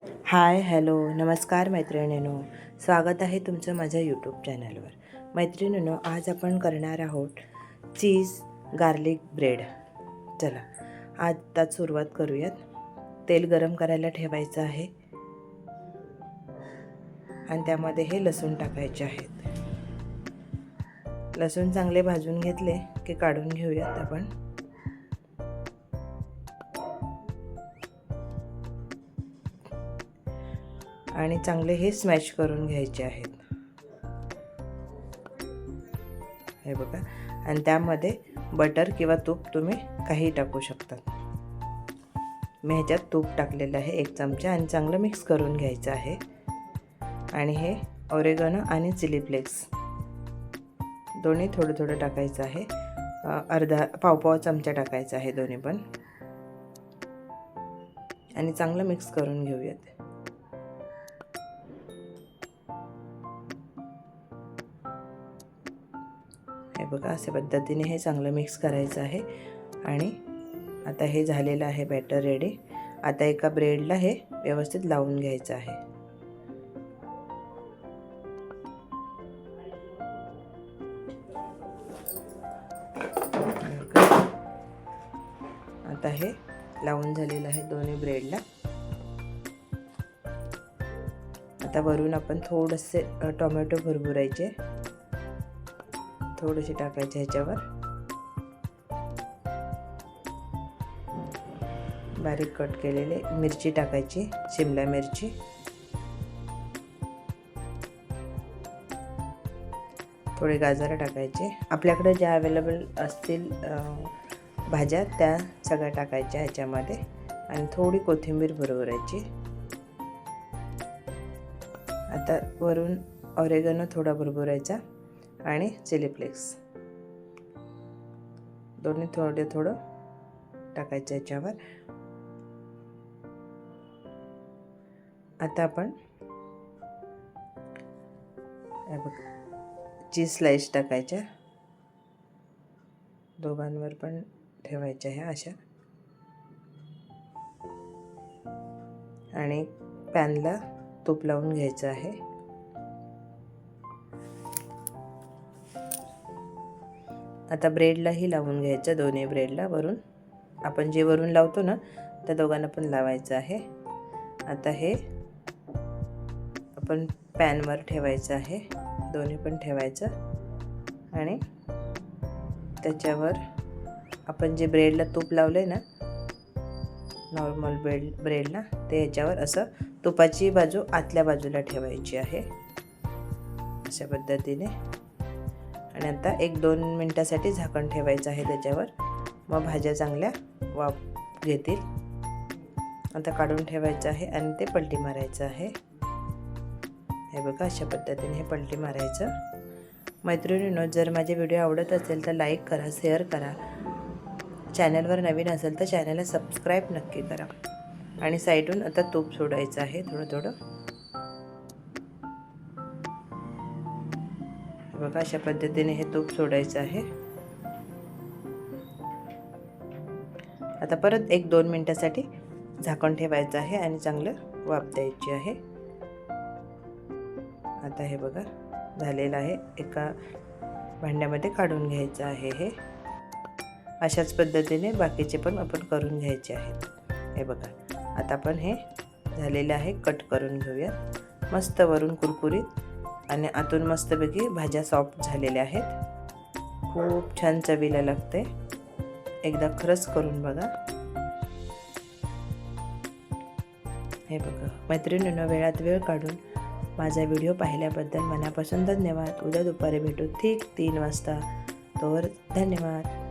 Hi hello नमस्कार मैत्रिणींनो, स्वागत आहे तुमचं माझ्या यूट्यूब चॅनलवर. मैत्रिणींनो, आज आपण करणार आहोत चीज गार्लिक ब्रेड. चला आता सुरुवात करूयात. तेल गरम करायला ठेवायचं आहे आणि त्यामध्ये हे लसूण टाकायचे आहेत. लसूण चांगले भाजून घेतले की काढून घेऊयात आपण. आणि चांगले हे स्मॅश करून घ्यायचे आहेत. हे बघा. आणि त्यामध्ये बटर किंवा तूप तुम्ही काही टाकू शकता. मी ह्याच्यात तूप टाकलेलं आहे 1 चमचा आणि चांगलं मिक्स करून घ्यायचं आहे. आणि हे ऑरेगनो आणि चिली फ्लेक्स दोन्ही थोडं थोडं टाकायचं आहे. पाव चमचा टाकायचा आहे दोन्ही पण. आणि चांगलं मिक्स करून घेऊयात. हे बघा, अशा पद्धतीने हे चांगलं मिक्स करायचं आहे. आणि आता हे झालेलं आहे बॅटर रेडी. आता एका ब्रेडला हे व्यवस्थित लावून घ्यायचं आहे. आता हे लावून झालेलं आहे दोन्ही ब्रेडला. आता वरून आपण थोडेसे टोमॅटो भरभरायचे, थोडेसे टाकायचे ह्याच्यावर. बारीक कट केलेले मिरची टाकायची, शिमला मिरची. थोडे गाजर टाकायचे. आपल्याकडे ज्या अवेलेबल असतील भाज्या त्या सगळ्या टाकायच्या ह्याच्यामध्ये. आणि थोडी कोथिंबीर भरभरायची. आता वरून ऑरेगनो थोडा भरभरायचा आणि चिली फ्लेक्स दोन्ही थोडं टाकायचं याच्यावर. आता आपण चीज स्लाइस टाकायच्या. दोघांवर पण ठेवायच्या ह्या अशा. आणि पॅनला तूप लावून घ्यायचं आहे. आता ब्रेडलाही लावून घ्यायचं, दोन्ही ब्रेडला वरून. आपण जे वरून लावतो ना त्या दोघांना पण लावायचं आहे. आता हे आपण पॅनवर ठेवायचं आहे, दोन्ही पण ठेवायचं. आणि त्याच्यावर आपण जे ब्रेडला तूप लावलं आहे ना, नॉर्मल ब्रेडला, ते ह्याच्यावर असं तुपाची बाजू आतल्या बाजूला ठेवायची आहे अशा पद्धतीने. आणि आता 1-2 मिनटासाठी झाकण ठेवायचं आहे त्याच्यावर. मग भाज्या चांगल्या वाफ घेतील. आता काढून ठेवायचं आहे आणि ते पलटी मारायचं आहे. हे बघा, अशा पद्धतीने हे पलटी मारायचं. मैत्रिणींनो, जर माझे व्हिडिओ आवडत असेल तर लाईक करा, शेअर करा. चॅनलवर नवीन असेल तर चॅनलला सबस्क्राईब नक्की करा. आणि साईडून आता तूप सोडायचं आहे थोडं. बघा, अशा पद्धतीने हे तूप सोडायचं आहे. आता परत 1-2 मिनटासाठी झाकण ठेवायचं आहे आणि चांगलं वाफ द्यायची आहे. आता हे बघा झालेलं आहे. एका भांड्यामध्ये काढून घ्यायचं आहे हे. अशाच पद्धतीने बाकीचे पण आपण करून घ्यायचे आहेत. हे बघा, आता आपण हे झालेलं आहे कट करून घेऊया. मस्त वरून कुरकुरीत आणि आतून मस्तपैकी भाज्या सॉफ्ट झालेल्या आहेत. खूप छान चवीला लागते. एकदा खरंच करून बघा. हे बघा मैत्रिणींनो, वेळात वेळ काढून माझा व्हिडिओ पाहिल्याबद्दल मनापासून धन्यवाद. उद्या दुपारी भेटू ठीक 3 वाजता. तोवर धन्यवाद.